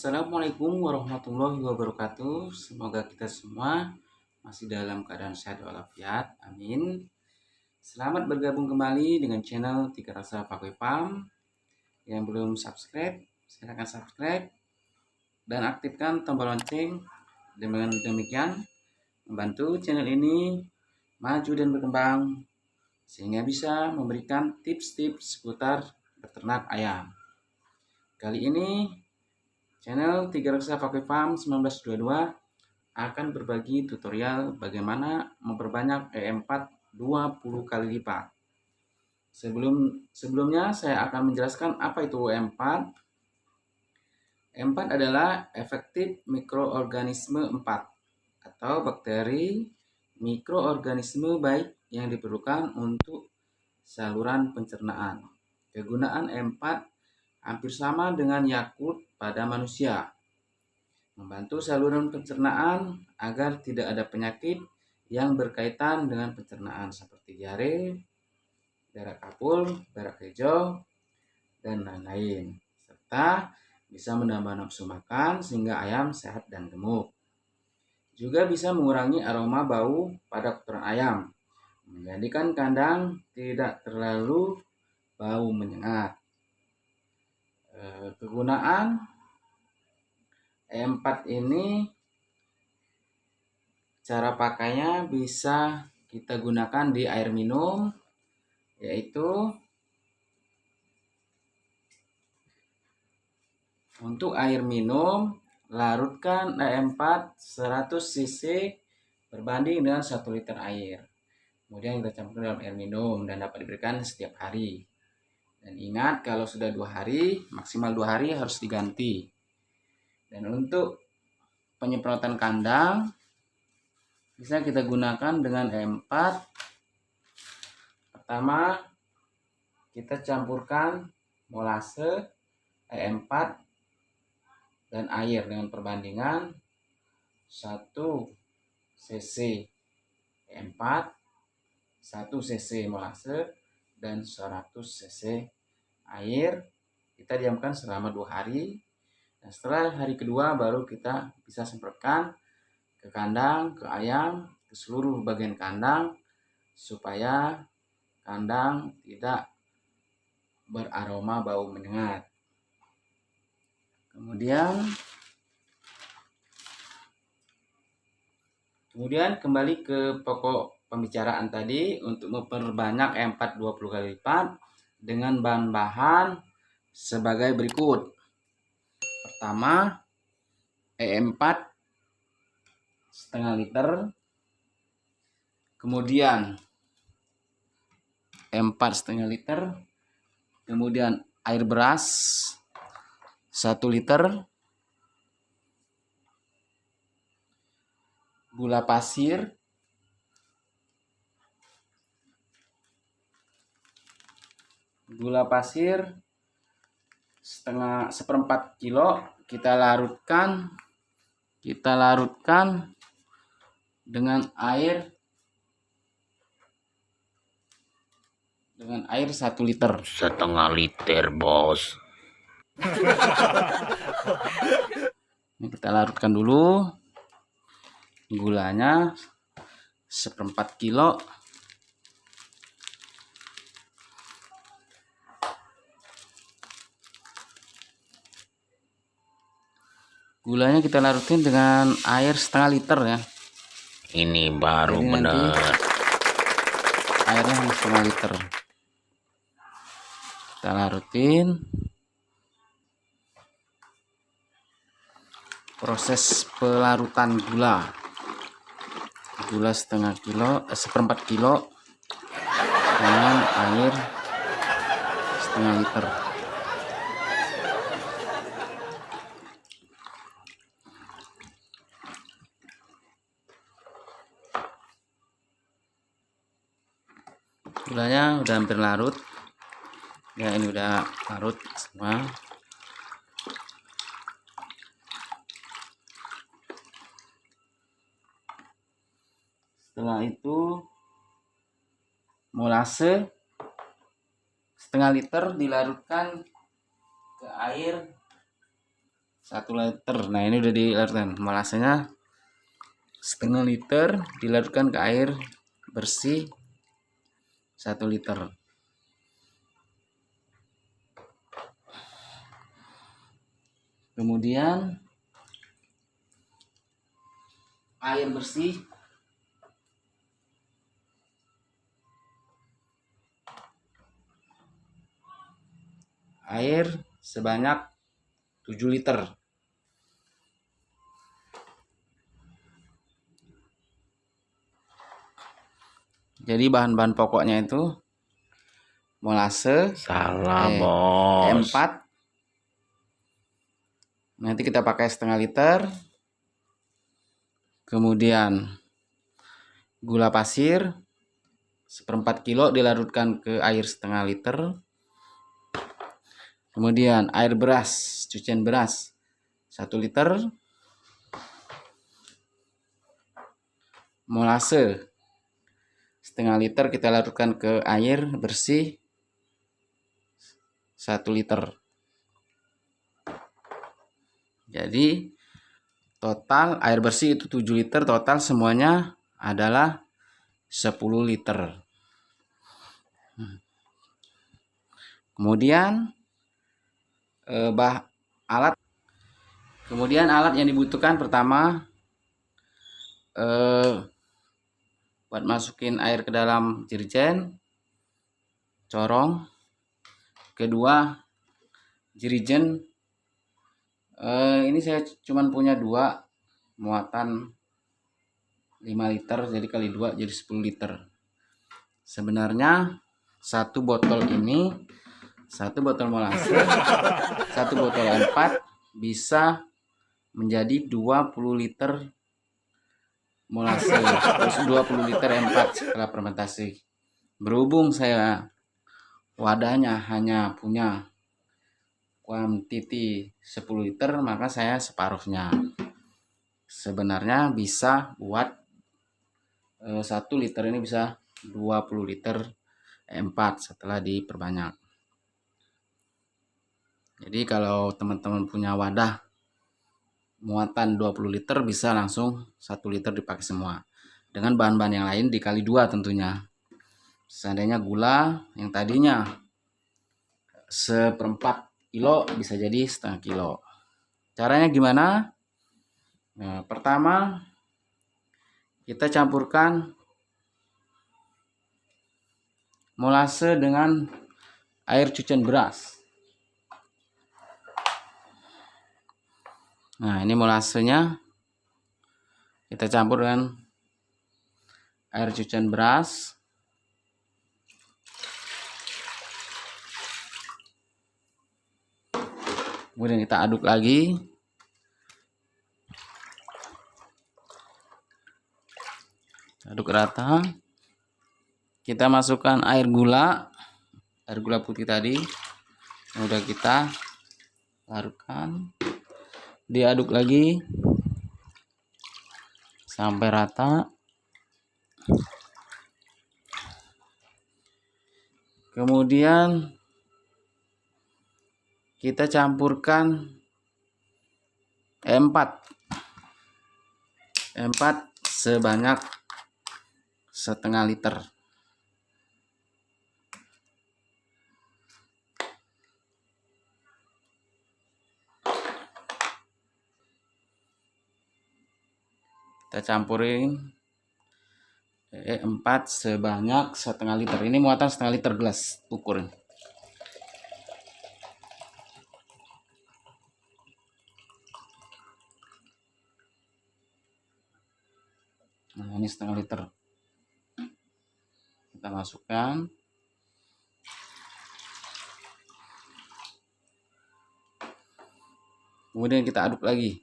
Assalamualaikum warahmatullahi wabarakatuh. Semoga kita semua masih dalam keadaan sehat walafiat. Amin. Selamat bergabung kembali dengan channel Tiga Rasa Pakai Pam. Yang belum subscribe, silahkan subscribe dan aktifkan tombol lonceng. Dengan demikian membantu channel ini maju dan berkembang sehingga bisa memberikan tips-tips seputar beternak ayam. Kali ini channel Tiga Reksa Pakai Pam 1922 akan berbagi tutorial bagaimana memperbanyak E4 20 kali lipat. Sebelumnya saya akan menjelaskan apa itu E4. E4 adalah efektif mikroorganisme 4 atau bakteri mikroorganisme baik yang diperlukan untuk saluran pencernaan. Kegunaan E4 hampir sama dengan Yakult pada manusia, membantu saluran pencernaan agar tidak ada penyakit yang berkaitan dengan pencernaan seperti diare, darah kapul, darah hijau, dan lain-lain, serta bisa menambah nafsu makan sehingga ayam sehat dan gemuk. Juga bisa mengurangi aroma bau pada kotoran ayam, menjadikan kandang tidak terlalu bau menyengat. Kegunaan E4 ini, cara pakainya bisa kita gunakan di air minum, yaitu untuk air minum larutkan E4 100 cc berbanding dengan 1 liter air. Kemudian kita campurkan dalam air minum dan dapat diberikan setiap hari. Dan ingat, kalau sudah 2 hari, maksimal 2 hari harus diganti. Dan untuk penyemprotan kandang bisa kita gunakan dengan E4. Pertama, kita campurkan molase, E4 dan air dengan perbandingan 1 cc E4, 1 cc molase, dan 100 cc air. Kita diamkan selama 2 hari. Dan setelah hari kedua baru kita bisa semprotkan ke kandang, ke ayam, ke seluruh bagian kandang supaya kandang tidak beraroma bau menyengat. Kemudian kembali ke pokok pembicaraan tadi, untuk memperbanyak E4 20 kali lipat dengan bahan-bahan sebagai berikut. Pertama, E4 setengah liter, kemudian E4 setengah liter, kemudian air beras 1 liter, gula pasir seperempat kilo, kita larutkan dengan air 1 liter. Setengah liter, bos. Ini kita larutkan dulu gulanya seperempat kilo. Gulanya kita larutin dengan air setengah liter ya. Ini baru jadi benar. Airnya hanya setengah liter. Kita larutin. Proses pelarutan gula seperempat kilo dengan air setengah liter. Gulanya udah hampir larut ya, ini udah larut semua. Setelah itu molase setengah liter dilarutkan ke air 1 liter. Nah, ini udah dilarutkan. Molasenya setengah liter dilarutkan ke air bersih 1 liter. Kemudian air bersih sebanyak 7 liter. Jadi bahan-bahan pokoknya itu molase Salah, bos. E4. Nanti kita pakai setengah liter. Kemudian gula pasir 1/4 kilo dilarutkan ke air setengah liter. Kemudian air beras, cucian beras 1 liter. Molase setengah liter kita larutkan ke air bersih 1 liter. Jadi total air bersih itu 7 liter, total semuanya adalah 10 liter. Kemudian alat yang dibutuhkan pertama buat masukin air ke dalam jerigen, corong. Kedua, jerigen ini saya cuman punya 2 muatan 5 liter, jadi kali 2 jadi 10 liter. Sebenarnya 1 botol ini, 1 botol molase, 1 botol E4 bisa menjadi 20 liter molase, terus 20 liter E4 setelah fermentasi. Berhubung saya wadahnya hanya punya kuantiti 10 liter, maka saya separuhnya. Sebenarnya bisa buat 1 liter ini bisa 20 liter E4 setelah diperbanyak. Jadi kalau teman-teman punya wadah muatan 20 liter bisa langsung 1 liter dipakai semua. Dengan bahan-bahan yang lain dikali 2 tentunya. Seandainya gula yang tadinya 1/4 kilo bisa jadi setengah kilo. Caranya gimana? Nah, pertama kita campurkan molase dengan air cucian beras. Nah, ini molasenya kita campur dengan air cucian beras. Kemudian kita aduk lagi. Aduk rata. Kita masukkan air gula putih tadi yang udah kita larutkan. Diaduk lagi sampai rata. Kemudian kita campurkan E4 sebanyak setengah liter. Kita campurin E4 sebanyak setengah liter. Ini muatan setengah liter gelas ukur. Nah, ini setengah liter. Kita masukkan. Kemudian kita aduk lagi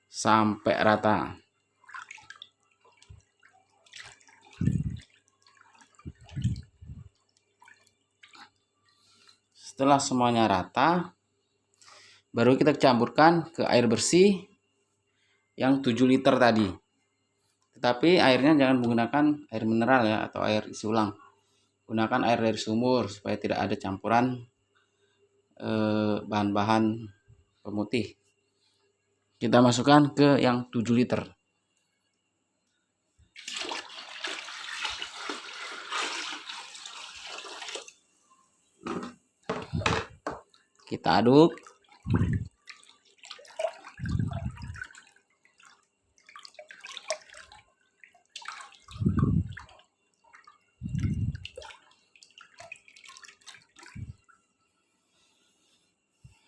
sampai rata. Setelah semuanya rata, baru kita campurkan ke air bersih yang 7 liter tadi. Tetapi airnya jangan menggunakan air mineral ya, atau air isi ulang. Gunakan air dari sumur supaya tidak ada campuran bahan-bahan pemutih. kita masukkan ke yang 7 liter. Kita aduk.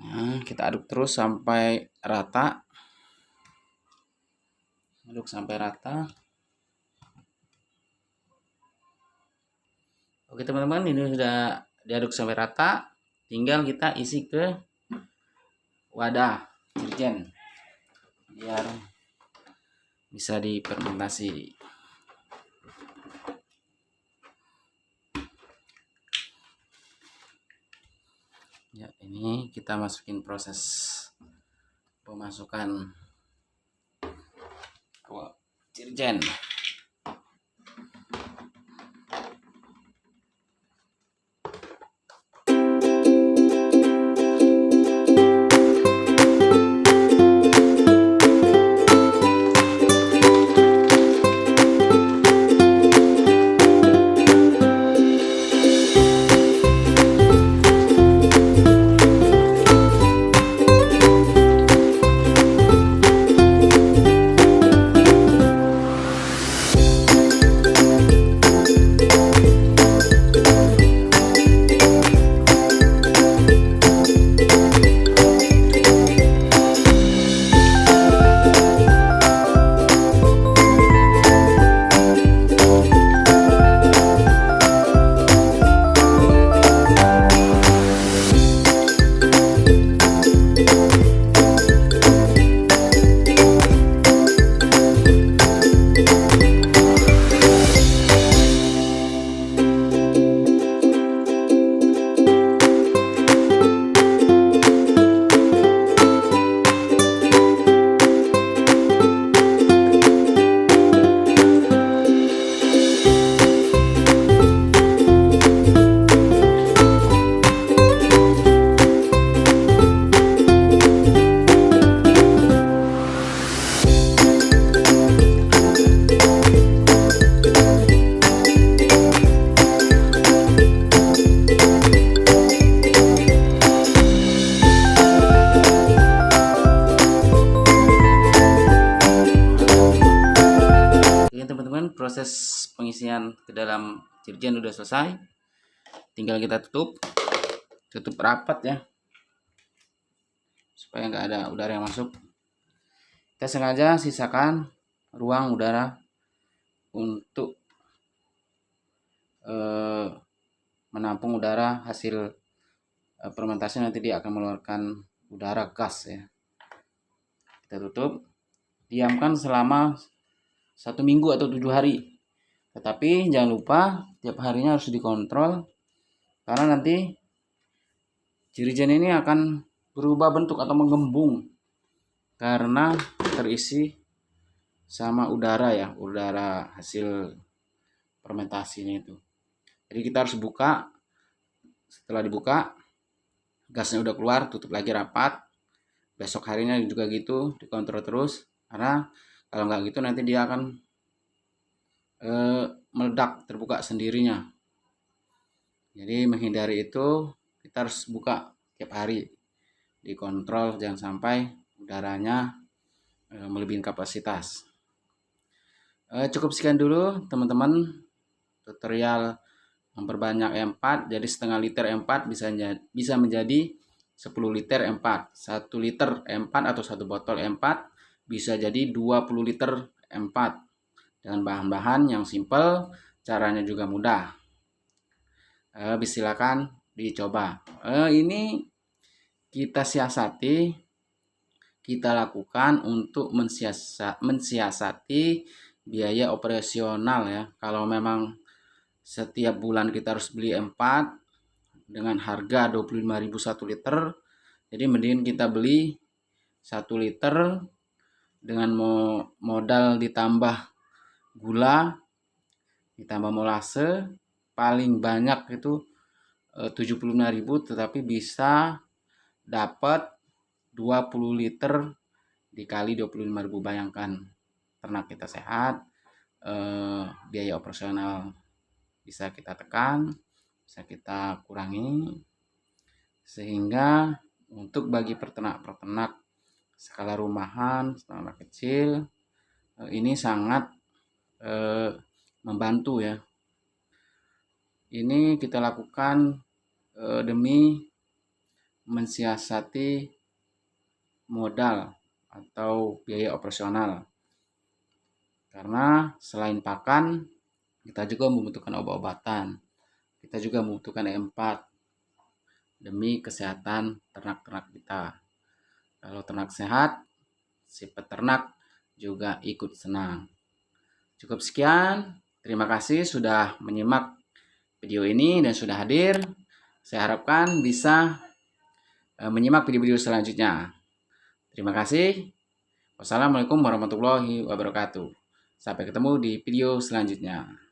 Nah, kita aduk terus sampai rata. Aduk sampai rata. Oke teman-teman, ini sudah diaduk sampai rata. Tinggal kita isi ke wadah dirjen biar bisa difermentasi. Ya, ini kita masukin proses pemasukan ke dirjen. Teman-teman, proses pengisian ke dalam dirjen udah selesai. Tinggal kita tutup rapat ya, supaya nggak ada udara yang masuk. Kita sengaja sisakan ruang udara untuk menampung udara hasil fermentasi. Nanti dia akan mengeluarkan udara gas ya. Kita tutup, diamkan selama 1 minggu atau 7 hari. Tetapi jangan lupa tiap harinya harus dikontrol, karena nanti dirjen ini akan berubah bentuk atau menggembung karena terisi sama udara ya, udara hasil fermentasinya itu. Jadi kita harus buka. Setelah dibuka, gasnya udah keluar, tutup lagi rapat. Besok harinya juga gitu, dikontrol terus, karena kalau nggak gitu nanti dia akan meledak, terbuka sendirinya. Jadi menghindari itu, kita harus buka tiap hari, dikontrol jangan sampai udaranya melebihi kapasitas. Cukup sekian dulu teman-teman, tutorial memperbanyak E4. Jadi setengah liter E4 bisa menjadi 10 liter E4. 1 liter E4 atau 1 botol E4 bisa jadi 20 liter E4 dengan bahan-bahan yang simple, caranya juga mudah. Silakan dicoba. Ini kita siasati, kita lakukan untuk mensiasati biaya operasional ya. Kalau memang setiap bulan kita harus beli E4 dengan harga 25.000 1 liter, jadi mending kita beli 1 liter dengan modal ditambah gula, ditambah molase, paling banyak itu 75.000, tetapi bisa dapat 20 liter dikali 25.000. Bayangkan ternak kita sehat, biaya operasional bisa kita tekan, bisa kita kurangi, sehingga untuk bagi peternak-peternak skala rumahan, skala kecil, ini sangat membantu ya. Ini kita lakukan demi mensiasati modal atau biaya operasional. Karena selain pakan, kita juga membutuhkan obat-obatan. Kita juga membutuhkan E4 demi kesehatan ternak-ternak kita. Kalau ternak sehat, si peternak juga ikut senang. Cukup sekian. Terima kasih sudah menyimak video ini dan sudah hadir. Saya harapkan bisa menyimak video-video selanjutnya. Terima kasih. Wassalamualaikum warahmatullahi wabarakatuh. Sampai ketemu di video selanjutnya.